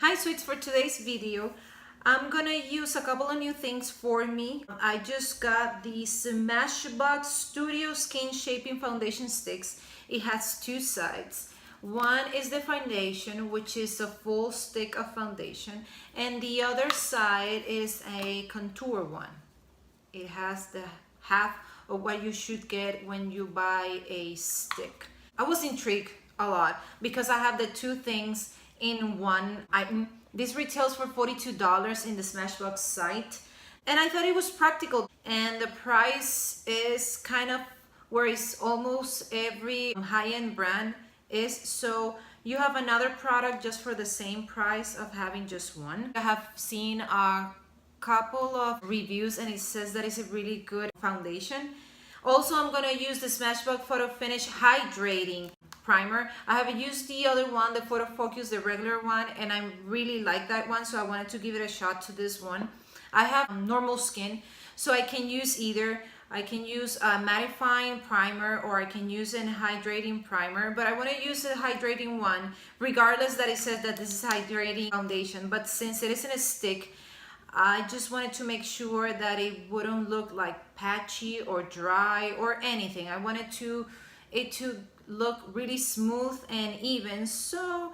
Hi sweets, for today's video I'm gonna use a couple of new things for me. I just got the Smashbox Studio Skin Shaping Foundation Sticks. It has two sides. One is the foundation, which is a full stick of foundation, and the other side is a contour one. It has the half of what you should get when you buy a stick. I was intrigued a lot because I have the two things in one item. This retails for $42 in the Smashbox site, and I thought it was practical, and the price is kind of where it's almost every high-end brand is. So you have another product just for the same price of having just one. I have seen a couple of reviews and it says that it's a really good foundation. Also, I'm gonna use the Smashbox Photofinish Hydrating Primer. I have used the other one, the Photo Focus, the regular one, and I really like that one, so I wanted to give it a shot to this one. I have normal skin, so I can use either. I can use a mattifying primer or I can use a hydrating primer, but I want to use the hydrating one regardless that it says that this is hydrating foundation. But since it isn't a stick, I just wanted to make sure that it wouldn't look like patchy or dry or anything. I wanted it to look really smooth and even. So,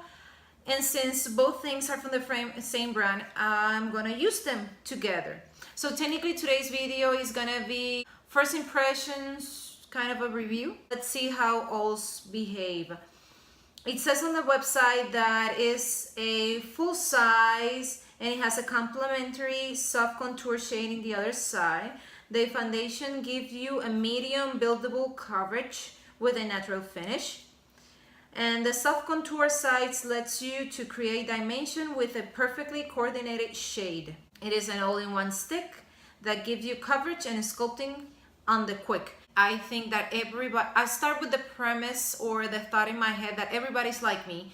and since both things are from the same brand, I'm gonna use them together. So technically today's video is gonna be first impressions, kind of a review. Let's see how all behave. It says on the website that it's a full size and it has a complementary soft contour shade in the other side. The foundation gives you a medium buildable coverage with a natural finish. And the soft contour sides lets you to create dimension with a perfectly coordinated shade. It is an all-in-one stick that gives you coverage and sculpting on the quick. I think that I start with the premise or the thought in my head that everybody's like me.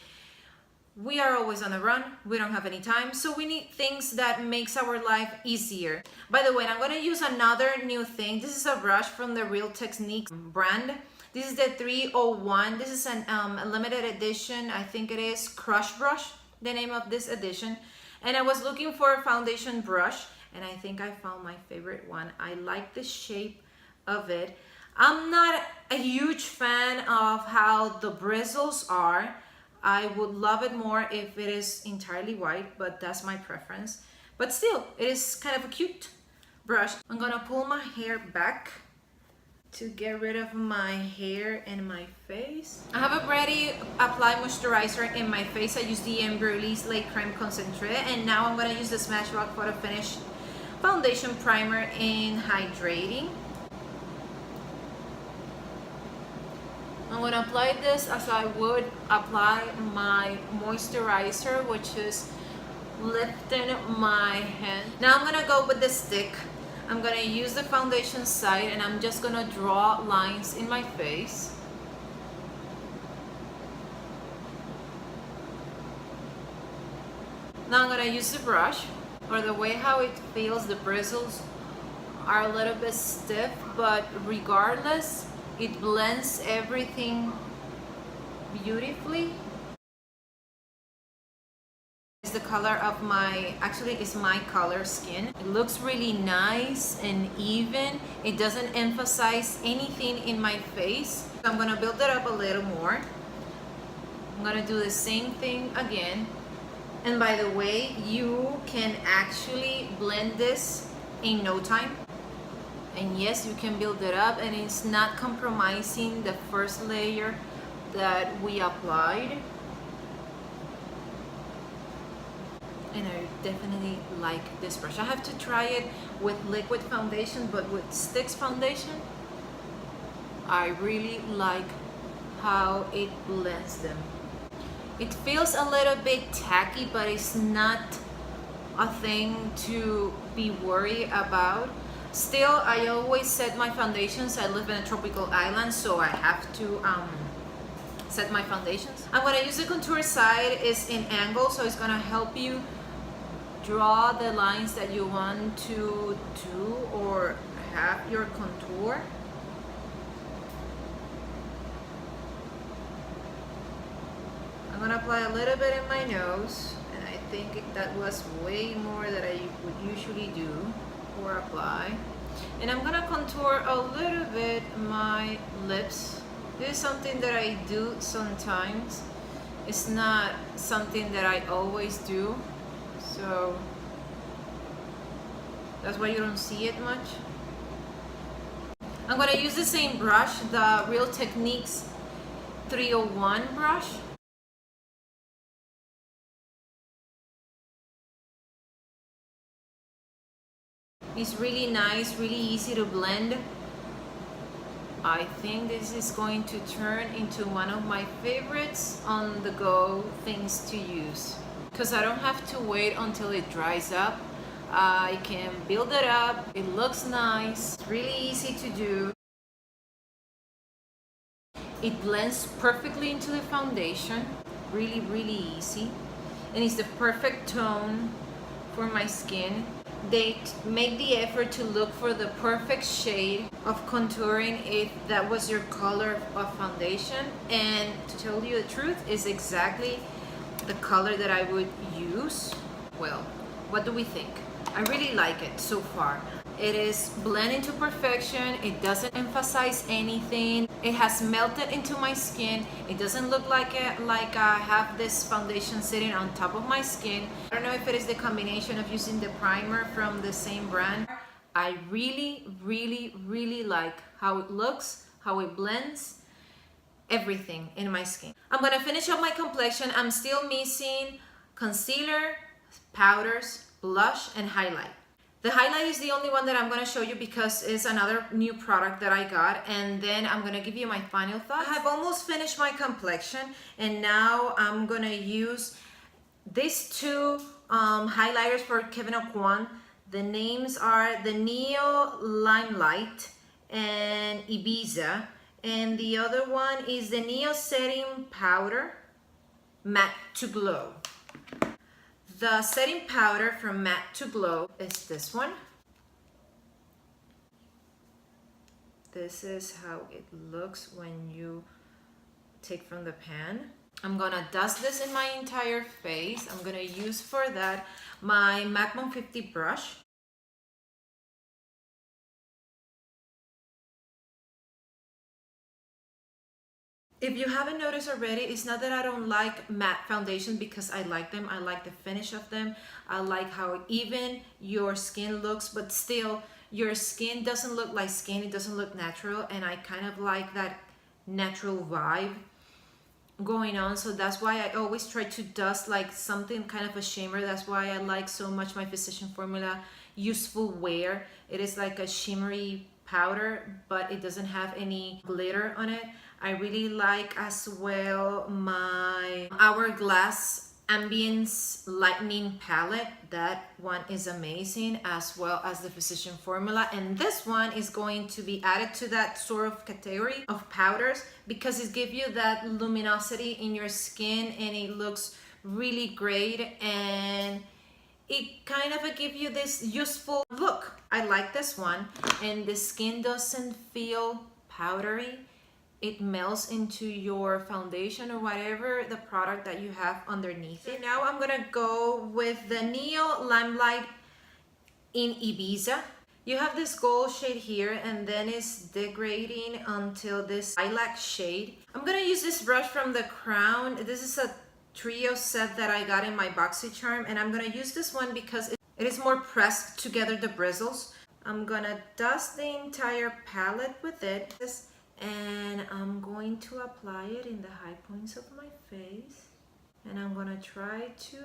We are always on the run, we don't have any time, so we need things that makes our life easier. By the way, I'm gonna use another new thing. This is a brush from the Real Techniques brand. This is the 301. This is a limited edition. I think it is Crush Brush, the name of this edition. And I was looking for a foundation brush, and I think I found my favorite one. I like the shape of it. I'm not a huge fan of how the bristles are. I would love it more if it is entirely white, but that's my preference. But still, it is kind of a cute brush. I'm gonna pull my hair back to get rid of my hair and my face. I have already applied moisturizer in my face. I use the Embryolisse Lait-Crème Concentrè, and now I'm gonna use the Smashbox Photofinish Foundation Primer in Hydrating. I'm gonna apply this as I would apply my moisturizer, which is lifting my hand. Now I'm gonna go with the stick. I'm gonna use the foundation side and I'm just gonna draw lines in my face. Now I'm gonna use the brush. Or the way how it feels, the bristles are a little bit stiff, but regardless, it blends everything beautifully. It's the color of actually it's my color skin. It looks really nice and even. It doesn't emphasize anything in my face. So I'm gonna build it up a little more. I'm gonna do the same thing again. And by the way, you can actually blend this in no time. And yes, you can build it up and it's not compromising the first layer that we applied. And I definitely like this brush. I have to try it with liquid foundation, but with sticks foundation, I really like how it blends them. It feels a little bit tacky, but it's not a thing to be worried about. Still, I always set my foundations. I live in a tropical island, so I have to set my foundations. I'm gonna use the contour side. It's in angle, so it's gonna help you draw the lines that you want to do or have your contour. I'm gonna apply a little bit in my nose, and I think that was way more than I would usually do or apply. And I'm gonna contour a little bit my lips. This is something that I do sometimes. It's not something that I always do, so that's why you don't see it much. I'm gonna use the same brush, the Real Techniques 301 brush. It's really nice, really easy to blend. I think this is going to turn into one of my favorites on the go things to use, because I don't have to wait until it dries up. I can build it up, it looks nice, it's really easy to do. It blends perfectly into the foundation, really, really easy. And it's the perfect tone for my skin. They make the effort to look for the perfect shade of contouring if that was your color of foundation. And to tell you the truth, is exactly the color that I would use. Well, what do we think? I really like it so far. It is blending to perfection. It doesn't emphasize anything. It has melted into my skin. It doesn't look like I have this foundation sitting on top of my skin. I don't know if it is the combination of using the primer from the same brand. I really, really, really like how it looks, how it blends, everything in my skin. I'm gonna finish up my complexion. I'm still missing concealer, powders, blush, and highlight. The highlight is the only one that I'm going to show you because it's another new product that I got, and then I'm going to give you my final thoughts. I have almost finished my complexion, and now I'm going to use these two highlighters for Kevyn Aucoin. The names are the Neo-Limelight and Ibiza, and the other one is the Neo Setting Powder Matte to Glow. The setting powder from Matte to Glow is this one. This is how it looks when you take from the pan. I'm gonna dust this in my entire face. I'm gonna use for that my MAC 150 brush. If you haven't noticed already, it's not that I don't like matte foundations, because I like them. I like the finish of them. I like how even your skin looks, but still your skin doesn't look like skin. It doesn't look natural, and I kind of like that natural vibe going on. So that's why I always try to dust like something kind of a shimmer. That's why I like so much my Physician Formula Useful Wear. It is like a shimmery powder, but it doesn't have any glitter on it. I really like as well my Hourglass Ambience Lightening Palette. That one is amazing, as well as the Physician Formula. And this one is going to be added to that sort of category of powders because it gives you that luminosity in your skin, and it looks really great, and it kind of gives you this useful look. I like this one, and the skin doesn't feel powdery. It melts into your foundation or whatever the product that you have underneath it. Now I'm gonna go with the Neo-Limelight in Ibiza. You have this gold shade here, and then it's degrading until this lilac shade. I'm gonna use this brush from the Crown. This is a trio set that I got in my BoxyCharm, and I'm gonna use this one because it is more pressed together, the bristles. I'm gonna dust the entire palette with it, and I'm going to apply it in the high points of my face, and I'm gonna try to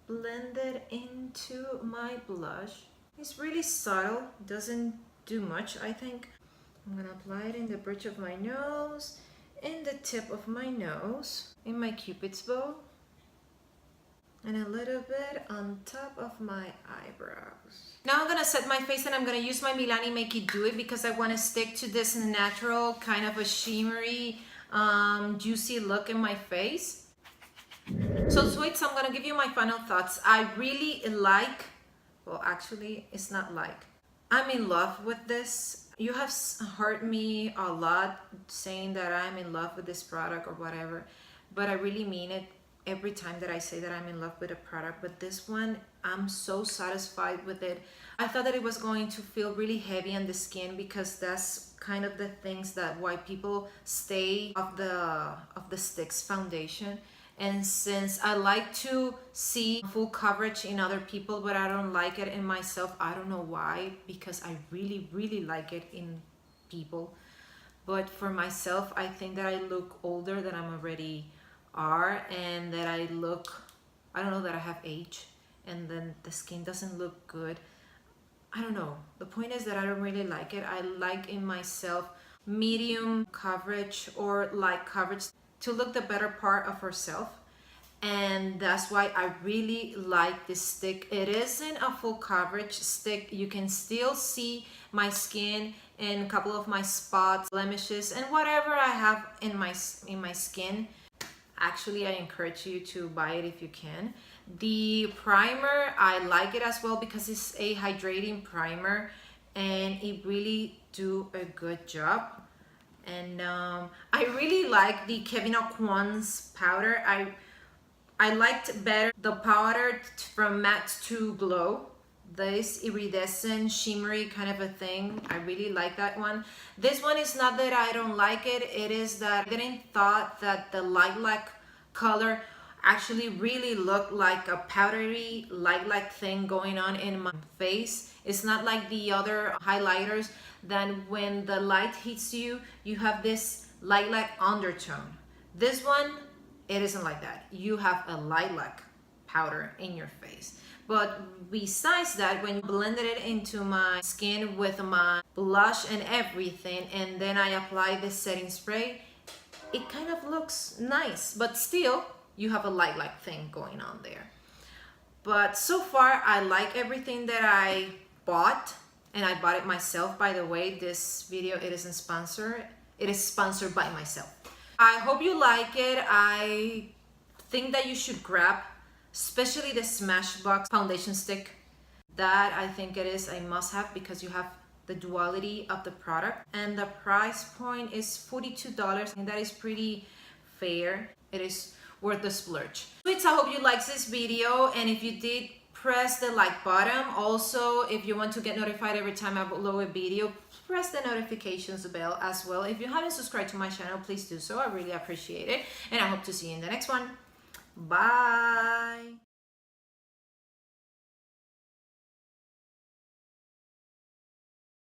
blend it into my blush. It's really subtle, doesn't do much, I think. I'm gonna apply it in the bridge of my nose, in the tip of my nose, in my Cupid's bow, and a little bit on top of my eyebrows. Now I'm gonna set my face, and I'm gonna use my Milani Make It Do It because I wanna stick to this natural kind of a shimmery, juicy look in my face. So sweets, I'm gonna give you my final thoughts. I really like, well actually it's not like, I'm in love with this. You have heard me a lot saying that I'm in love with this product or whatever, but I really mean it. every time that I say that I'm in love with a product, but this one, I'm so satisfied with it. I thought that it was going to feel really heavy on the skin because that's kind of the things that why people stay of the Sticks foundation. And since I like to see full coverage in other people, but I don't like it in myself, I don't know why, because I really like it in people. But for myself, I think that I look older than I'm already are, and that I don't know, that I have age, and then the skin doesn't look good. I don't know. The point is that I don't really like it. I like in myself medium coverage or light coverage to look the better part of herself. And that's why I really like this stick. It isn't a full coverage stick. You can still see my skin and a couple of my spots, blemishes, and whatever I have in my skin. Actually, I encourage you to buy it if you can. The primer, I like it as well because it's a hydrating primer and it really do a good job. And I really like the Kevyn Aucoin's powder. I liked better the powder from matte to glow. This iridescent shimmery kind of a thing. I really like that one. This one is not that I don't like it. It is that I didn't thought that the lilac color actually really looked like a powdery lilac thing going on in my face. It's not like the other highlighters that when the light hits you, you have this lilac undertone. This one, it isn't like that. You have a lilac powder in your face. But besides that, when you blended it into my skin with my blush and everything, and then I apply this setting spray, it kind of looks nice, but still you have a lilac thing going on there. But so far, I like everything that I bought, and I bought it myself. By the way, this video, it isn't sponsored. It is sponsored by myself. I hope you like it. I think that you should grab especially the Smashbox foundation stick. That I think it is a must-have because you have the duality of the product, and the price point is $42, and that is pretty fair. It is worth the splurge. Sweets, I hope you liked this video, and if you did, press the like button. Also, if you want to get notified every time I upload a video, press the notifications bell as well. If you haven't subscribed to my channel, please do so. I really appreciate it, and I hope to see you in the next one. Bye.